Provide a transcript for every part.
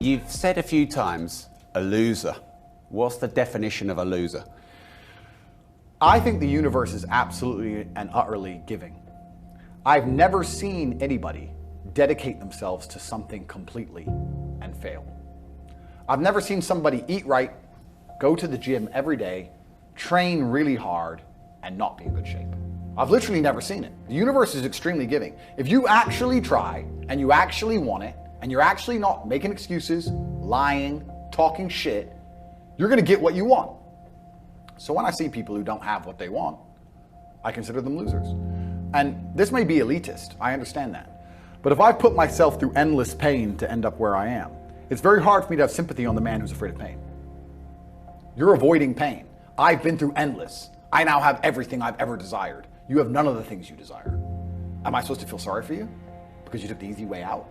You've said a few times, a loser. What's the definition of a loser? I think the universe is absolutely and utterly giving. I've never seen anybody dedicate themselves to something completely and fail. I've never seen somebody eat right, go to the gym every day, train really hard, and not be in good shape. I've literally never seen it. The universe is extremely giving. If you actually try and you actually want it, and you're actually not making excuses, lying, talking shit, you're gonna get what you want. So when I see people who don't have what they want, I consider them losers. And this may be elitist, I understand that. But if I put myself through endless pain to end up where I am, it's very hard for me to have sympathy on the man who's afraid of pain. You're avoiding pain. I've been through endless. I now have everything I've ever desired. You have none of the things you desire. Am I supposed to feel sorry for you because you took the easy way out?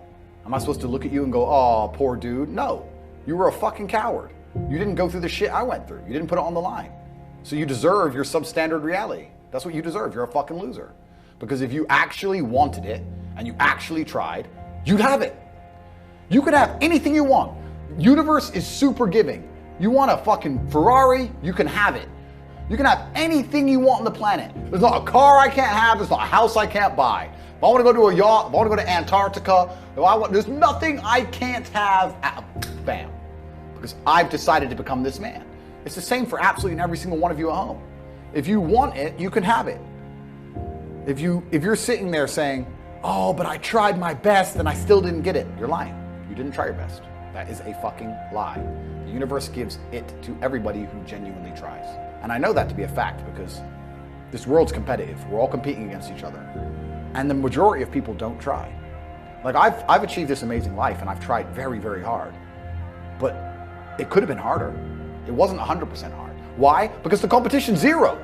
Am I supposed to look at you and go, oh, poor dude? No, you were a fucking coward. You didn't go through the shit I went through. You didn't put it on the line. So you deserve your substandard reality. That's what you deserve. You're a fucking loser. Because if you actually wanted it and you actually tried, you'd have it. You could have anything you want. Universe is super giving. You want a fucking Ferrari, you can have it. You can have anything you want on the planet. There's not a car I can't have, there's not a house I can't buy. If I want to go to a yacht, if I want to go to Antarctica, there's nothing I can't have. Bam. Because I've decided to become this man. It's the same for absolutely every single one of you at home. If you want it, you can have it. If you're sitting there saying, oh, but I tried my best and I still didn't get it, you're lying. You didn't try your best. That is a fucking lie. The universe gives it to everybody who genuinely tries. And I know that to be a fact because this world's competitive. We're all competing against each other. And the majority of people don't try. Like I've achieved this amazing life and I've tried very, very hard. But it could have been harder. It wasn't 100% hard. Why? Because the competition's zero.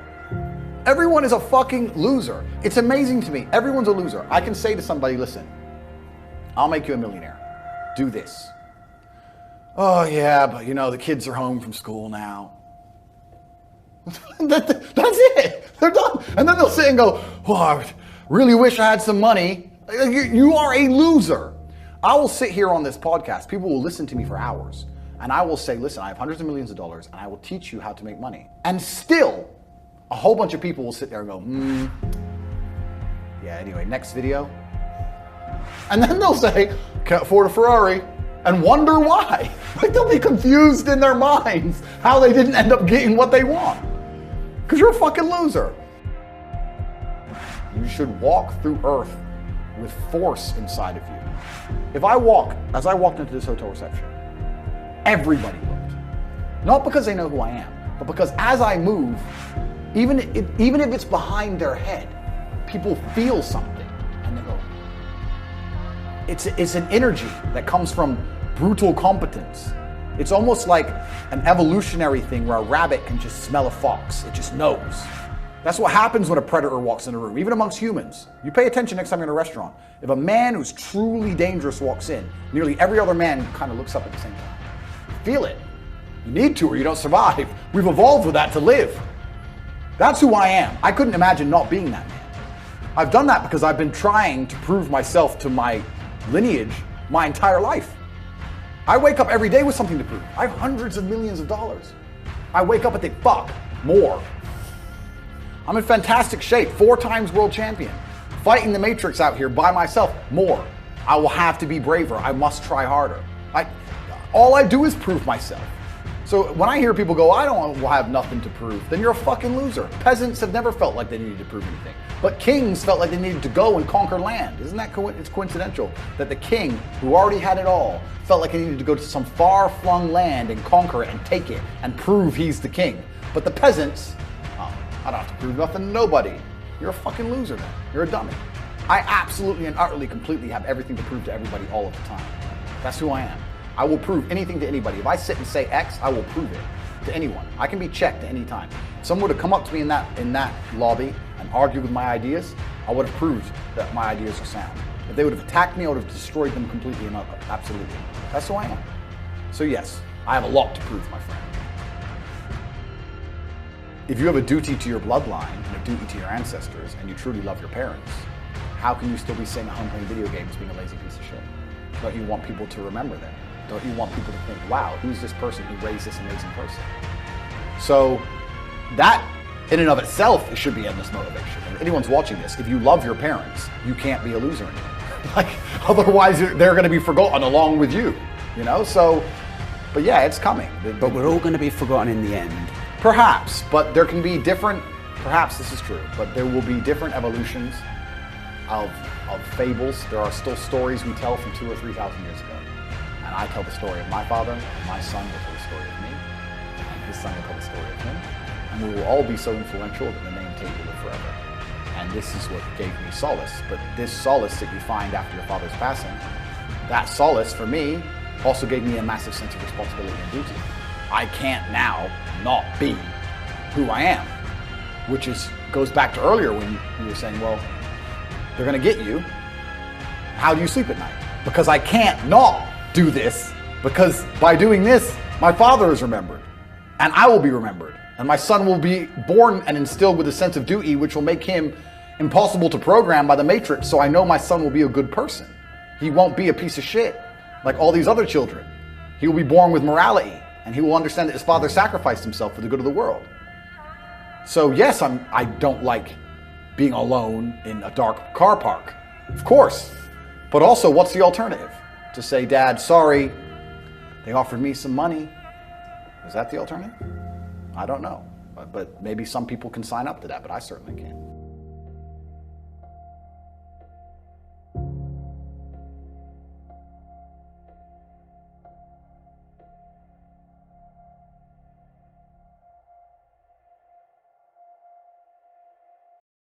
Everyone is a fucking loser. It's amazing to me. Everyone's a loser. I can say to somebody, listen, I'll make you a millionaire. Do this. Oh yeah, but you know, the kids are home from school now. That's it. They're done. And then they'll sit and go, oh, I really wish I had some money. You are a loser. I will sit here on this podcast. People will listen to me for hours. And I will say, listen, I have hundreds of millions of dollars and I will teach you how to make money. And still, a whole bunch of people will sit there and go, yeah, anyway, next video. And then they'll say, can't afford a Ferrari, and wonder why. Like they'll be confused in their minds how they didn't end up getting what they want. Because you're a fucking loser. You should walk through earth with force inside of you. As I walked into this hotel reception, everybody looked. Not because they know who I am, but because as I move, even if it's behind their head, people feel something and they go. It's an energy that comes from brutal competence. It's almost like an evolutionary thing where a rabbit can just smell a fox. It just knows. That's what happens when a predator walks in a room, even amongst humans. You pay attention next time you're in a restaurant. If a man who's truly dangerous walks in, nearly every other man kind of looks up at the same time. Feel it. You need to or you don't survive. We've evolved with that to live. That's who I am. I couldn't imagine not being that man. I've done that because I've been trying to prove myself to my lineage my entire life. I wake up every day with something to prove. I have hundreds of millions of dollars. I wake up and think, fuck, more. I'm in fantastic shape, 4 times world champion. Fighting the Matrix out here by myself, more. I will have to be braver. I must try harder. All I do is prove myself. So when I hear people go, I don't have nothing to prove, then you're a fucking loser. Peasants have never felt like they needed to prove anything. But kings felt like they needed to go and conquer land. Isn't that it's coincidental that the king, who already had it all, felt like he needed to go to some far-flung land and conquer it and take it and prove he's the king. But the peasants, I don't have to prove nothing to nobody. You're a fucking loser then. You're a dummy. I absolutely and utterly completely have everything to prove to everybody all of the time. That's who I am. I will prove anything to anybody. If I sit and say X, I will prove it to anyone. I can be checked at any time. If someone would have come up to me in that lobby and argued with my ideas, I would have proved that my ideas are sound. If they would have attacked me, I would have destroyed them completely and utterly. Absolutely. That's who I am. So yes, I have a lot to prove, my friend. If you have a duty to your bloodline and a duty to your ancestors and you truly love your parents, how can you still be sitting at home playing video games being a lazy piece of shit? Don't you want people to remember that? Don't you want people to think, wow, who's this person who raised this amazing person? So that in and of itself, it should be endless motivation. If anyone's watching this, if you love your parents, you can't be a loser anymore. Like, otherwise they're going to be forgotten along with you, you know? So, but yeah, it's coming. But we're all going to be forgotten in the end. Perhaps, but there can be different, perhaps this is true, but there will be different evolutions of fables. There are still stories we tell from 2,000 or 3,000 years ago. And I tell the story of my father, and my son will tell the story of me, and his son will tell the story of him. And we will all be so influential that the name Tate will live forever. And this is what gave me solace. But this solace that you find after your father's passing, that solace for me also gave me a massive sense of responsibility and duty. I can't now not be who I am, which goes back to earlier when you were saying, well, they're going to get you. How do you sleep at night? Because I can't not do this, because by doing this, my father is remembered, and I will be remembered, and my son will be born and instilled with a sense of duty, which will make him impossible to program by the Matrix, so I know my son will be a good person. He won't be a piece of shit like all these other children. He will be born with morality, and he will understand that his father sacrificed himself for the good of the world. So yes, I don't like being alone in a dark car park, of course. But also, what's the alternative? To say, Dad, sorry, they offered me some money. Is that the alternative? I don't know. But maybe some people can sign up to that, but I certainly can't.